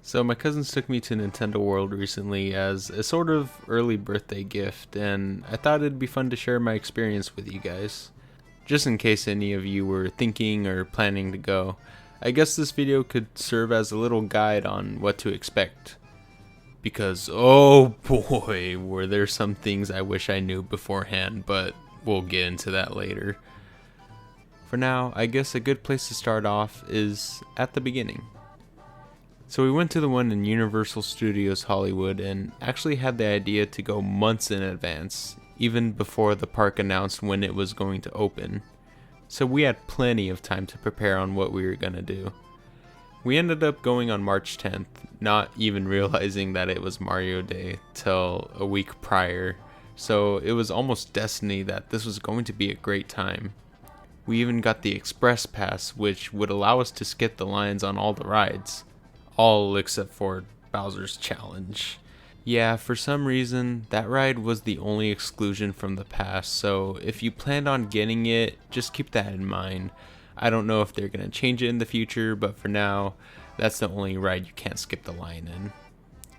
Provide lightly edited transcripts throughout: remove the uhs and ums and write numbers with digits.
So my cousins took me to Nintendo World recently as a sort of early birthday gift, and I thought it'd be fun to share my experience with you guys. Just in case any of you were thinking or planning to go, I guess this video could serve as a little guide on what to expect. Because, oh boy, were there some things I wish I knew beforehand, but we'll get into that later. For now, I guess a good place to start off is at the beginning. So we went to the one in Universal Studios Hollywood and actually had the idea to go months in advance, even before the park announced when it was going to open. So we had plenty of time to prepare on what we were going to do. We ended up going on March 10th, not even realizing that it was Mario Day till a week prior, so it was almost destiny that this was going to be a great time. We even got the Express Pass, which would allow us to skip the lines on all the rides. All except for Bowser's Challenge. Yeah, for some reason, that ride was the only exclusion from the pass, so if you planned on getting it, just keep that in mind. I don't know if they're going to change it in the future, but for now, that's the only ride you can't skip the line in.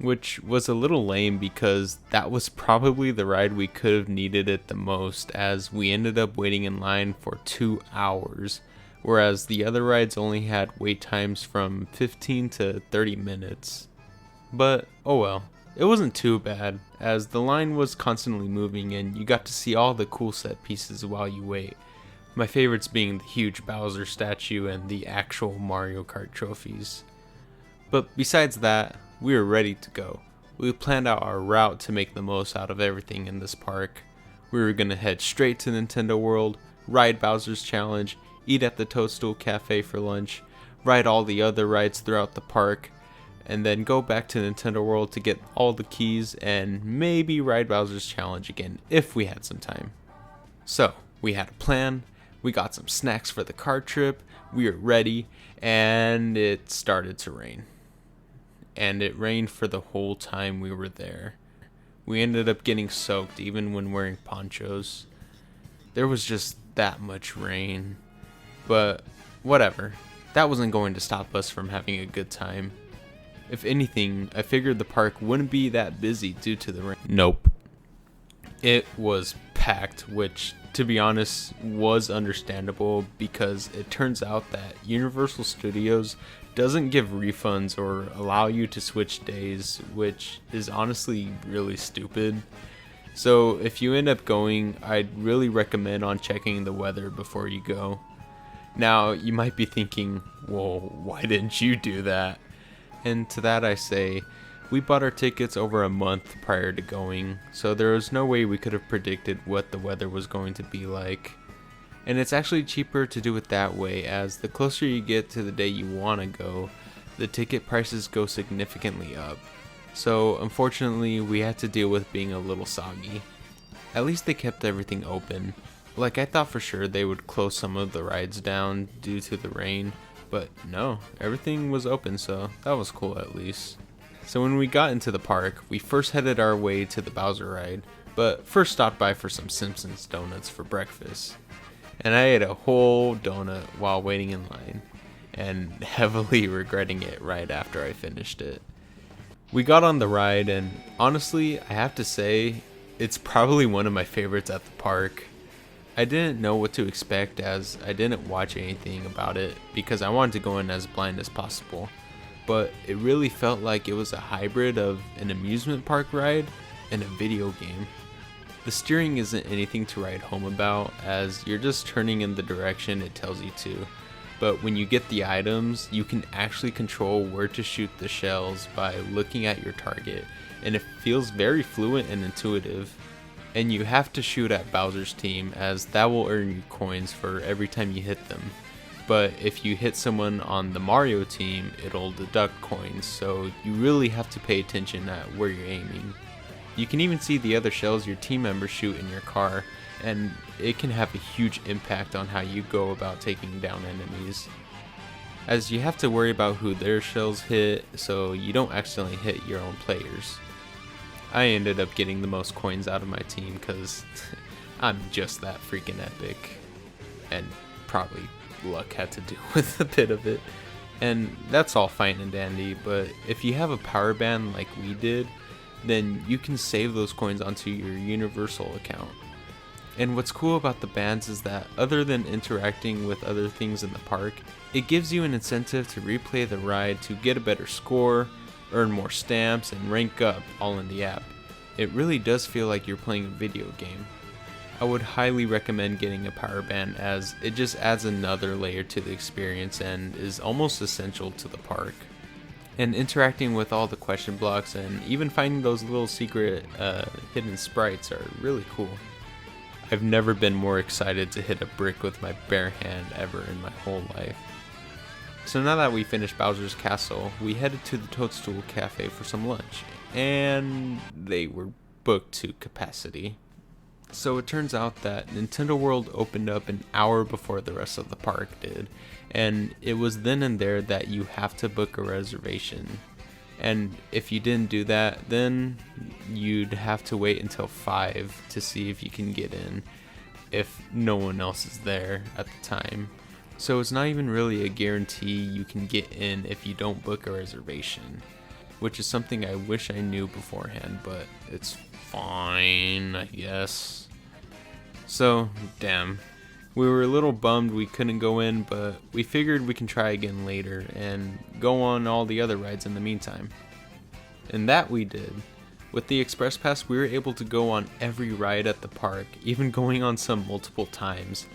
Which was a little lame because that was probably the ride we could have needed it the most, as we ended up waiting in line for 2 hours. Whereas the other rides only had wait times from 15 to 30 minutes. But oh well, it wasn't too bad, as the line was constantly moving and you got to see all the cool set pieces while you wait. My favorites being the huge Bowser statue and the actual Mario Kart trophies. But besides that, we were ready to go. We planned out our route to make the most out of everything in this park. We were gonna head straight to Nintendo World, ride Bowser's Challenge, eat at the Toadstool Cafe for lunch, ride all the other rides throughout the park, and then go back to Nintendo World to get all the keys and maybe ride Bowser's Challenge again if we had some time. So, we had a plan, we got some snacks for the car trip, we were ready, and it started to rain. And it rained for the whole time we were there. We ended up getting soaked even when wearing ponchos. There was just that much rain. But whatever, that wasn't going to stop us from having a good time. If anything, I figured the park wouldn't be that busy due to the rain. Nope. It was packed, which, to be honest, was understandable because it turns out that Universal Studios doesn't give refunds or allow you to switch days, which is honestly really stupid. So if you end up going, I'd really recommend on checking the weather before you go. Now, you might be thinking, well, why didn't you do that? And to that I say, we bought our tickets over a month prior to going, so there was no way we could have predicted what the weather was going to be like. And it's actually cheaper to do it that way, as the closer you get to the day you want to go, the ticket prices go significantly up. So unfortunately, we had to deal with being a little soggy. At least they kept everything open. Like, I thought for sure they would close some of the rides down due to the rain, but no, everything was open, so that was cool at least. So when we got into the park, we first headed our way to the Bowser ride, but first stopped by for some Simpsons donuts for breakfast. And I ate a whole donut while waiting in line, and heavily regretting it right after I finished it. We got on the ride, and honestly, I have to say, it's probably one of my favorites at the park. I didn't know what to expect as I didn't watch anything about it because I wanted to go in as blind as possible. But it really felt like it was a hybrid of an amusement park ride and a video game. The steering isn't anything to write home about as you're just turning in the direction it tells you to. But when you get the items, you can actually control where to shoot the shells by looking at your target, and it feels very fluent and intuitive. And you have to shoot at Bowser's team, as that will earn you coins for every time you hit them. But if you hit someone on the Mario team, it'll deduct coins, so you really have to pay attention at where you're aiming. You can even see the other shells your team members shoot in your car, and it can have a huge impact on how you go about taking down enemies. As you have to worry about who their shells hit, so you don't accidentally hit your own players. I ended up getting the most coins out of my team because I'm just that freaking epic. And probably luck had to do with a bit of it. And that's all fine and dandy, but if you have a power band like we did, then you can save those coins onto your universal account. And what's cool about the bands is that other than interacting with other things in the park, it gives you an incentive to replay the ride to get a better score, earn more stamps, and rank up all in the app. It really does feel like you're playing a video game. I would highly recommend getting a power band as it just adds another layer to the experience and is almost essential to the park. And interacting with all the question blocks and even finding those little secret hidden sprites are really cool. I've never been more excited to hit a brick with my bare hand ever in my whole life. So now that we finished Bowser's Castle, we headed to the Toadstool Cafe for some lunch, and they were booked to capacity. So it turns out that Nintendo World opened up an hour before the rest of the park did, and it was then and there that you have to book a reservation. And if you didn't do that, then you'd have to wait until 5 to see if you can get in, if no one else is there at the time. So it's not even really a guarantee you can get in if you don't book a reservation, which is something I wish I knew beforehand, but it's fine, I guess. So, damn. We were a little bummed we couldn't go in, but we figured we can try again later and go on all the other rides in the meantime. And that we did. With the Express Pass, we were able to go on every ride at the park, even going on some multiple times.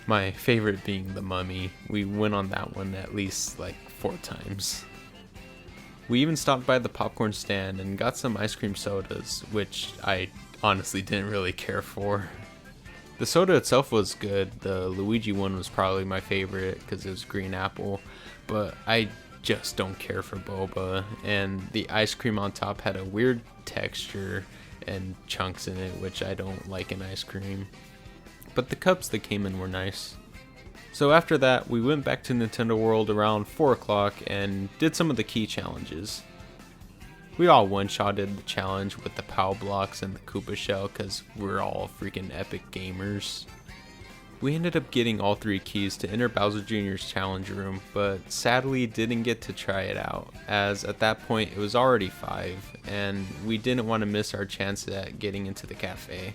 My favorite being the Mummy. We went on that one at least like 4 times. We even stopped by the popcorn stand and got some ice cream sodas, which I honestly didn't really care for. The soda itself was good. The Luigi one was probably my favorite because it was green apple, but I just don't care for boba, and the ice cream on top had a weird texture and chunks in it, which I don't like in ice cream. But the cups that came in were nice. So after that, we went back to Nintendo World around 4 o'clock and did some of the key challenges. We all one-shotted the challenge with the POW blocks and the Koopa shell because we're all freaking epic gamers. We ended up getting all 3 keys to enter Bowser Jr.'s challenge room, but sadly didn't get to try it out, as at that point it was already 5, and we didn't want to miss our chance at getting into the cafe.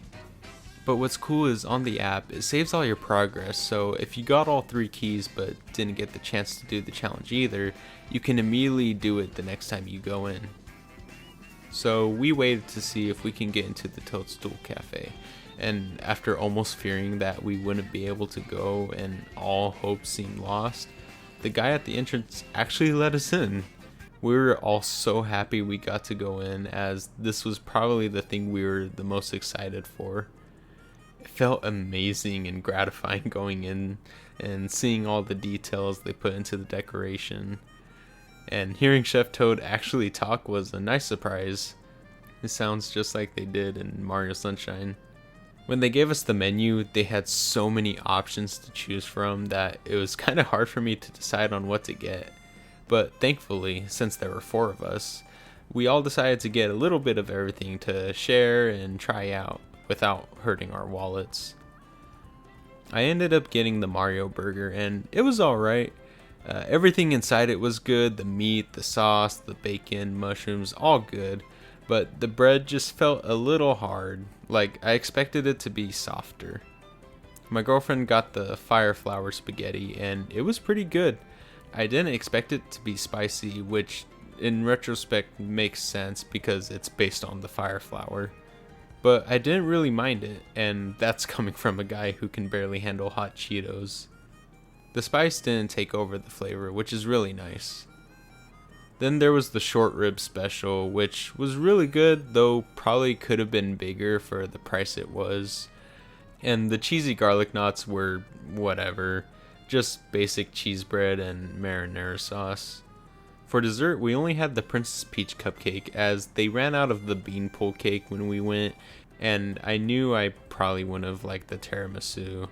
But what's cool is on the app, it saves all your progress, so if you got all 3 keys but didn't get the chance to do the challenge either, you can immediately do it the next time you go in. So we waited to see if we can get into the Toadstool Cafe, and after almost fearing that we wouldn't be able to go and all hope seemed lost, the guy at the entrance actually let us in. We were all so happy we got to go in, as this was probably the thing we were the most excited for. It felt amazing and gratifying going in and seeing all the details they put into the decoration. And hearing Chef Toad actually talk was a nice surprise. It sounds just like they did in Mario Sunshine. When they gave us the menu, they had so many options to choose from that it was kind of hard for me to decide on what to get. But thankfully, since there were 4 of us, we all decided to get a little bit of everything to share and try out without hurting our wallets. I ended up getting the Mario burger and it was alright. Everything inside it was good, the meat, the sauce, the bacon, mushrooms, all good, but the bread just felt a little hard, like I expected it to be softer. My girlfriend got the fire flower spaghetti and it was pretty good. I didn't expect it to be spicy, which in retrospect makes sense because it's based on the fire flower. But I didn't really mind it, and that's coming from a guy who can barely handle hot Cheetos. The spice didn't take over the flavor, which is really nice. Then there was the short rib special, which was really good, though probably could have been bigger for the price it was. And the cheesy garlic knots were whatever, just basic cheese bread and marinara sauce. For dessert, we only had the Princess Peach cupcake, as they ran out of the beanpole cake when we went, and I knew I probably wouldn't have liked the tiramisu.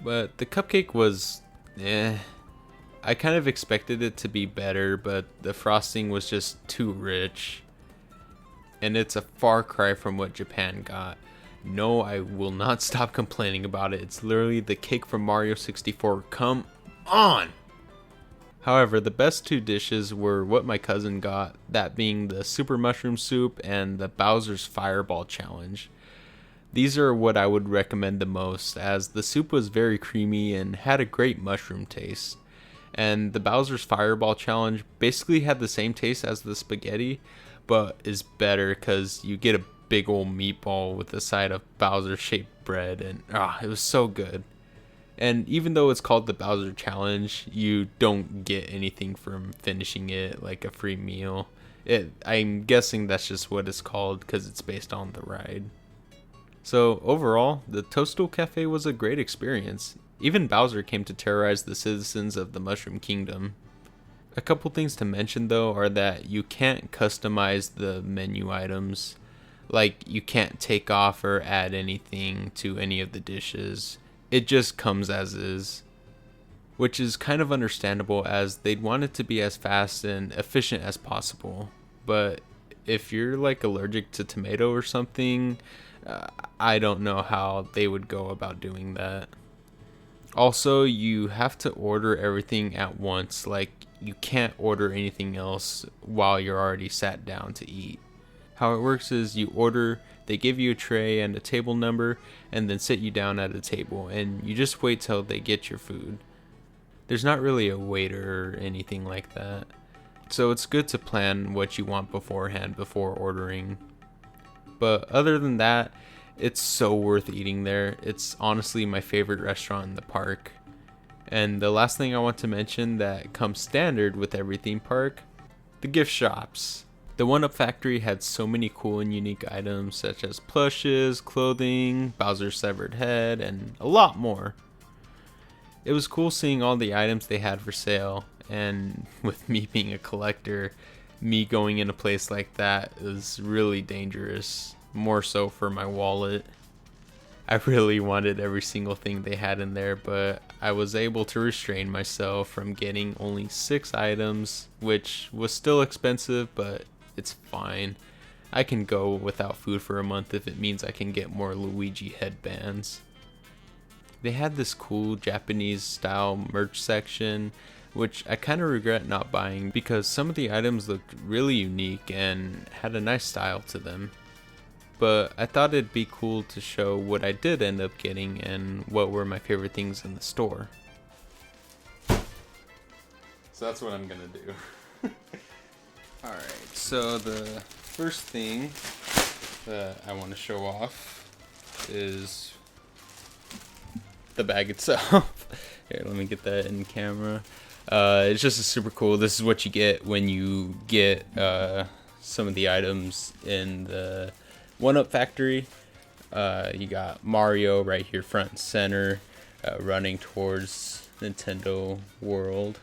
But the cupcake was I kind of expected it to be better, but the frosting was just too rich. And it's a far cry from what Japan got. No, I will not stop complaining about it. It's literally the cake from Mario 64. Come on! However, the best two dishes were what my cousin got, that being the Super Mushroom Soup and the Bowser's Fireball Challenge. These are what I would recommend the most, as the soup was very creamy and had a great mushroom taste. And the Bowser's Fireball Challenge basically had the same taste as the spaghetti, but is better because you get a big old meatball with a side of Bowser shaped bread, and it was so good. And even though it's called the Bowser Challenge, you don't get anything from finishing it, like a free meal. I'm guessing that's just what it's called because it's based on the ride. So overall, the Toadstool Cafe was a great experience. Even Bowser came to terrorize the citizens of the Mushroom Kingdom. A couple things to mention though are that you can't customize the menu items. Like, you can't take off or add anything to any of the dishes. It just comes as is. Which is kind of understandable, as they'd want it to be as fast and efficient as possible. But if you're like allergic to tomato or something, I don't know how they would go about doing that. Also, you have to order everything at once. Like, you can't order anything else while you're already sat down to eat. How it works is you order, they give you a tray and a table number, and then sit you down at a table, and you just wait till they get your food. There's not really a waiter or anything like that. So it's good to plan what you want beforehand before ordering. But other than that, it's so worth eating there. It's honestly my favorite restaurant in the park. And the last thing I want to mention that comes standard with every theme park, the gift shops. The OneUp factory had so many cool and unique items such as plushes, clothing, Bowser's severed head, and a lot more. It was cool seeing all the items they had for sale, and with me being a collector, me going in a place like that is really dangerous, more so for my wallet. I really wanted every single thing they had in there, but I was able to restrain myself from getting only 6 items, which was still expensive, but it's fine. I can go without food for a month if it means I can get more Luigi headbands. They had this cool Japanese style merch section, which I kind of regret not buying because some of the items looked really unique and had a nice style to them. But I thought it'd be cool to show what I did end up getting and what were my favorite things in the store. So that's what I'm gonna do. Alright, so the first thing that I want to show off is the bag itself. Here, let me get that in camera. It's just super cool. This is what you get when you get some of the items in the OneUp factory. You got Mario right here front and center, running towards Nintendo World.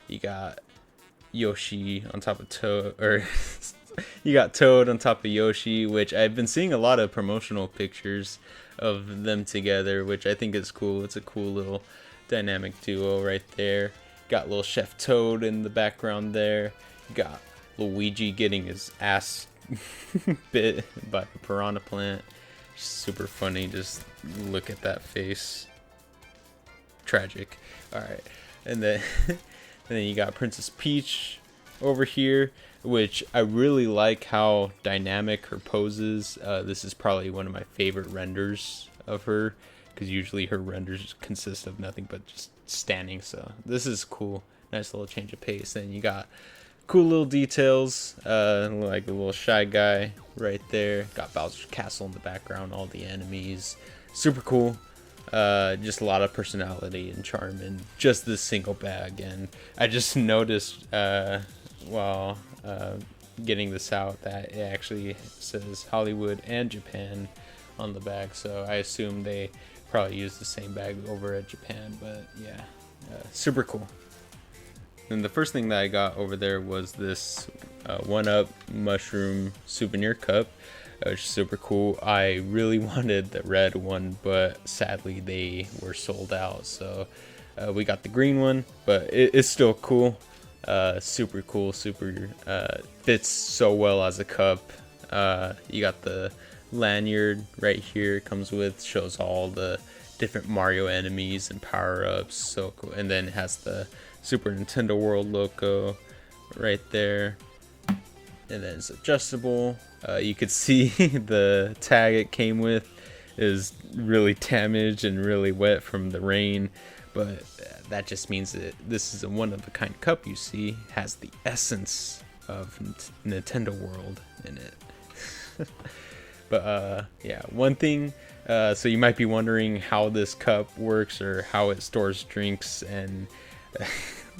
You got Yoshi on top of Toad, or you got Toad on top of Yoshi, which I've been seeing a lot of promotional pictures of them together, which I think is cool. It's a cool little dynamic duo right there. Got little Chef Toad in the background there. Got Luigi getting his ass bit by a piranha plant. Super funny. Just look at that face. Tragic. Alright. And then and then you got Princess Peach over here, which I really like how dynamic her poses. This is probably one of my favorite renders of her, because usually her renders consist of nothing but just standing. So this is cool. Nice little change of pace. Then you got cool little details, like the little Shy Guy right there. Got Bowser's Castle in the background, all the enemies. Super cool. Just a lot of personality and charm in just this single bag. And I just noticed while getting this out that it actually says Hollywood and Japan on the bag, so I assume they probably use the same bag over at Japan. But yeah, super cool. And the first thing that I got over there was this OneUp mushroom souvenir cup, which is super cool. I really wanted the red one, but sadly they were sold out. So we got the green one, but it's still cool. Super cool, super fits so well as a cup. You got the lanyard right here. It comes with, shows all the different Mario enemies and power-ups. So cool. And then it has the Super Nintendo World logo right there, and then it's adjustable. You could see the tag it came with is really damaged and really wet from the rain, but that just means that this is a one-of-a-kind cup. You see, has the essence of Nintendo World in it. But yeah, one thing, so you might be wondering how this cup works or how it stores drinks, and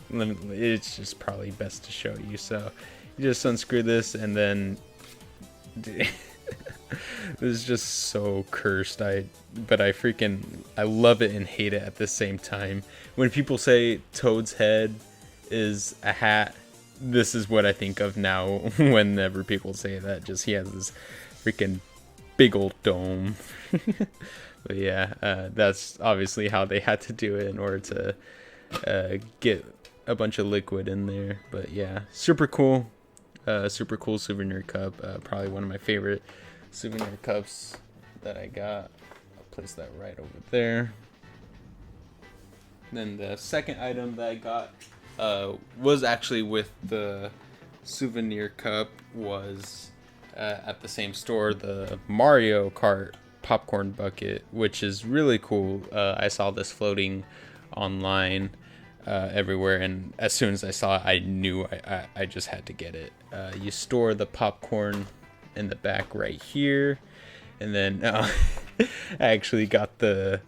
it's just probably best to show you. So you just unscrew this, and then this is just so cursed. But I love it and hate it at the same time. When people say Toad's head is a hat, this is what I think of now whenever people say that. Just he has this freaking big old dome. But yeah, that's obviously how they had to do it in order to get a bunch of liquid in there. But yeah, super cool souvenir cup. Probably one of my favorite souvenir cups that I got. I'll place that right over there. Then the second item that I got was actually with the souvenir cup, was at the same store, the Mario Kart popcorn bucket, which is really cool. I saw this floating online everywhere, and as soon as I saw it, I knew I just had to get it. You store the popcorn in the back right here, and then I actually got the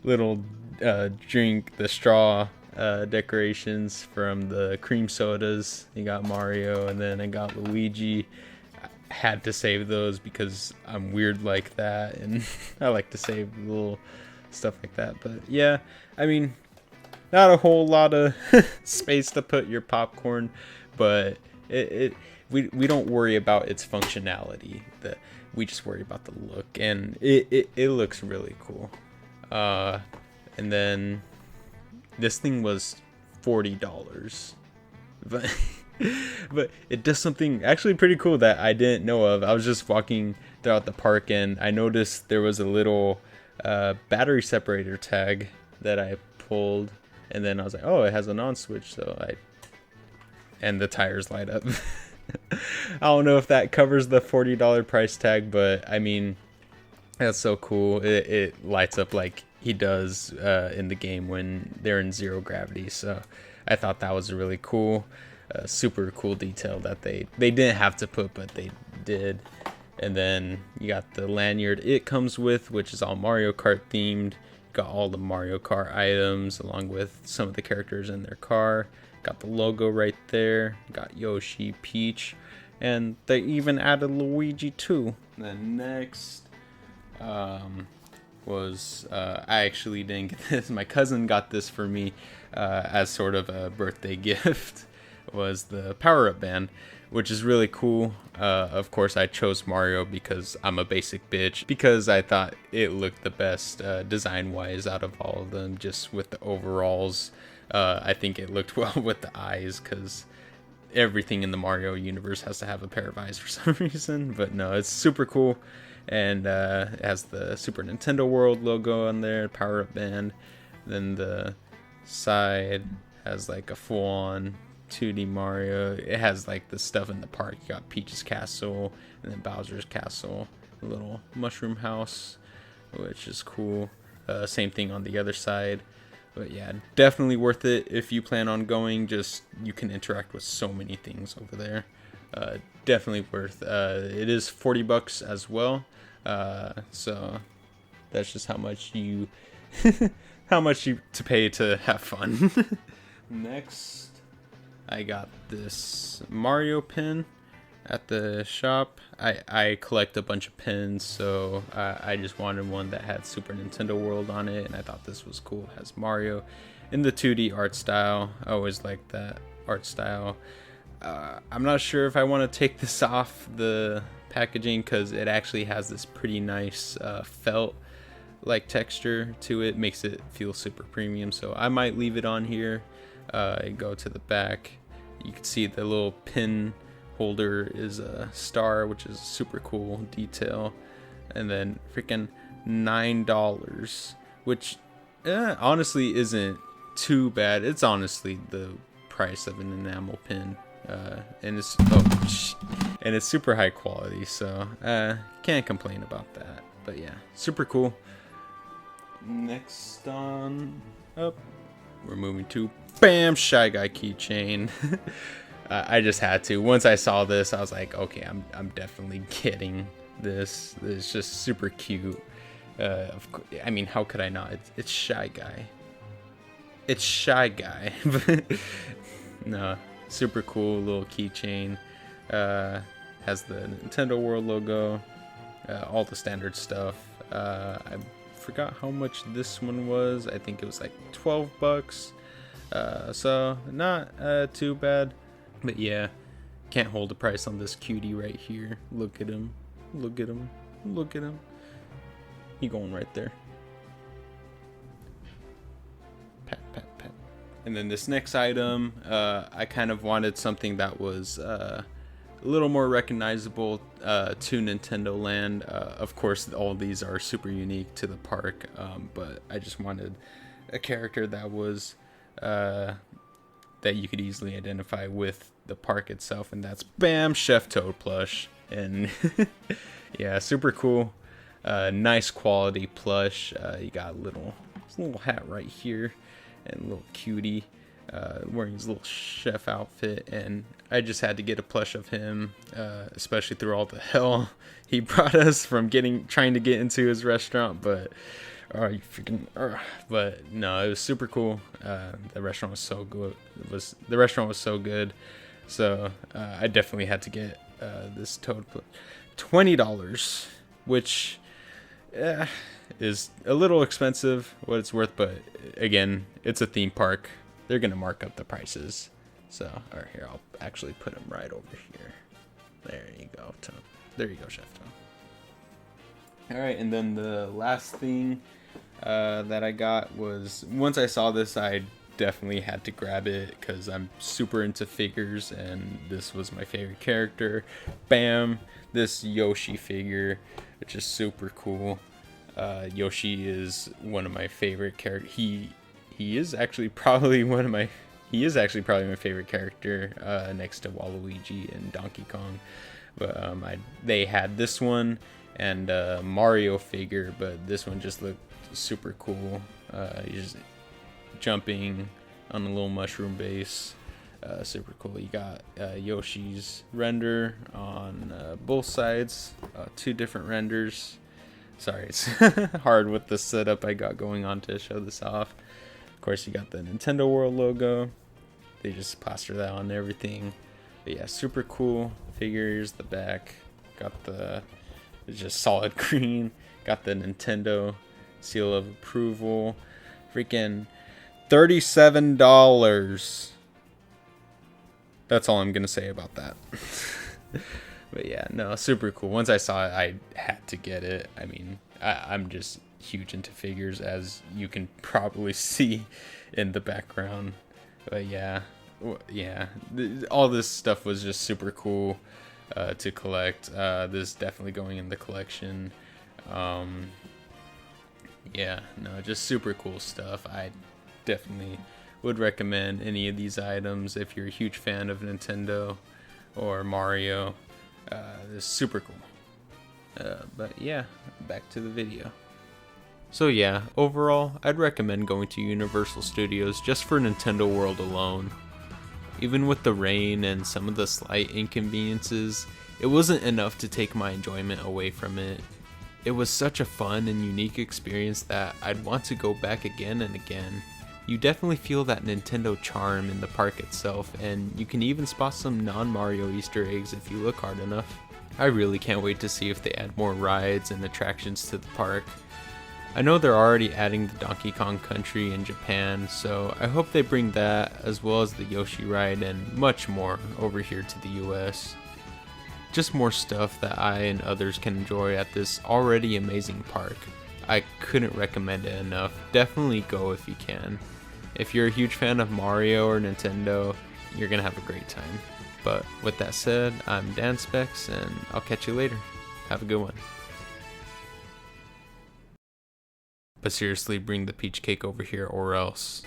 little the straw decorations from the cream sodas. You got Mario, and then I got Luigi. I had to save those because I'm weird like that, and I like to save little stuff like that. But yeah, I mean, not a whole lot of space to put your popcorn, but we don't worry about its functionality. We just worry about the look, and it looks really cool. And then this thing was $40, but it does something actually pretty cool that I didn't know of. I was just walking throughout the park, and I noticed there was a little battery separator tag that I pulled, and then I was like, oh, it has an on switch, and the tires light up. I don't know if that covers the $40 price tag, but I mean, that's so cool. It lights up like he does in the game when they're in zero gravity. So I thought that was really cool. Super cool detail that they didn't have to put, but they did. And then you got the lanyard it comes with, which is all Mario Kart themed. Got all the Mario Kart items along with some of the characters in their car. Got the logo right there. Got Yoshi, Peach, and they even added Luigi too. And then next was I actually didn't get this. My cousin got this for me as sort of a birthday gift. Was the PowerUp Band, which is really cool. Of course, I chose Mario because I'm a basic bitch, because I thought it looked the best design-wise out of all of them, just with the overalls. I think it looked well with the eyes, because everything in the Mario universe has to have a pair of eyes for some reason. But no, it's super cool, and it has the Super Nintendo World logo on there, PowerUp Band. Then the side has like a full-on 2D Mario. It has like the stuff in the park. You got Peach's castle, and then Bowser's castle, a little mushroom house, which is cool. Same thing on the other side. But yeah, definitely worth it if you plan on going. Just, you can interact with so many things over there. Definitely worth. It is $40 as well. So that's just how much you to pay to have fun. Next, I got this Mario pin at the shop. I collect a bunch of pins, so I just wanted one that had Super Nintendo World on it, and I thought this was cool. It has Mario in the 2D art style. I always liked that art style. I'm not sure if I want to take this off the packaging, because it actually has this pretty nice felt like texture to it. Makes it feel super premium, so I might leave it on here. Go to the back. You can see the little pin holder is a star, which is a super cool detail. And then freaking $9, which honestly isn't too bad. It's honestly the price of an enamel pin, and it's and it's super high quality, so can't complain about that. But yeah, super cool. Next on up, we're moving to bam, Shy Guy keychain. I just had to. Once I saw this, I was like, okay, I'm definitely getting this. It's just super cute. Of course, I mean, how could I not? It's Shy Guy. It's Shy Guy. No, super cool little keychain. Has the Nintendo World logo, all the standard stuff. I forgot how much this one was. I think it was like $12. So not too bad. But yeah, can't hold the price on this cutie right here. Look at him. Look at him. Look at him. He going right there. Pat, pat, pat. And then this next item, I kind of wanted something that was a little more recognizable to Nintendo Land. Of course, all these are super unique to the park, but I just wanted a character that was that you could easily identify with the park itself, and that's bam, Chef Toad plush. And yeah, super cool. Nice quality plush. You got a little hat right here, and a little cutie wearing his little chef outfit, and I just had to get a plush of him, especially through all the hell he brought us from trying to get into his restaurant. But but no, it was super cool. The restaurant was so good. So I definitely had to get this Toad $20, which is a little expensive what it's worth, but again, it's a theme park. They're gonna mark up the prices. So, or here, I'll actually put them right over here. There you go, Tom. There you go, Chef Tom. All right, and then the last thing that I got was, once I saw this, I definitely had to grab it because I'm super into figures, and this was my favorite character. Bam, this Yoshi figure, which is super cool. Yoshi is one of my favorite characters. He is actually probably my favorite character, next to Waluigi and Donkey Kong. But they had this one and Mario figure, but this one just looked super cool. He's just jumping on a little mushroom base. Super cool. You got Yoshi's render on both sides, 2 different renders. Sorry, it's hard with the setup I got going on to show this off. Of course, you got the Nintendo World logo. They just plaster that on everything. But yeah, super cool figure. Here's the back. Got it's just solid green. Got the Nintendo seal of approval. Freaking $37. That's all I'm gonna say about that. But yeah, no, super cool. Once I saw it, I had to get it. I mean, I'm just huge into figures, as you can probably see in the background. But yeah, all this stuff was just super cool to collect. This is definitely going in the collection. Yeah, no, just super cool stuff. I definitely would recommend any of these items if you're a huge fan of Nintendo or Mario. This is super cool. But yeah, back to the video. So yeah, overall, I'd recommend going to Universal Studios just for Nintendo World alone. Even with the rain and some of the slight inconveniences, it wasn't enough to take my enjoyment away from it. It was such a fun and unique experience that I'd want to go back again and again. You definitely feel that Nintendo charm in the park itself, and you can even spot some non-Mario Easter eggs if you look hard enough. I really can't wait to see if they add more rides and attractions to the park. I know they're already adding the Donkey Kong Country in Japan, so I hope they bring that as well as the Yoshi ride and much more over here to the US. Just more stuff that I and others can enjoy at this already amazing park. I couldn't recommend it enough. Definitely go if you can. If you're a huge fan of Mario or Nintendo, you're gonna have a great time. But with that said, I'm DanSpex, and I'll catch you later. Have a good one. But seriously, bring the peach cake over here or else.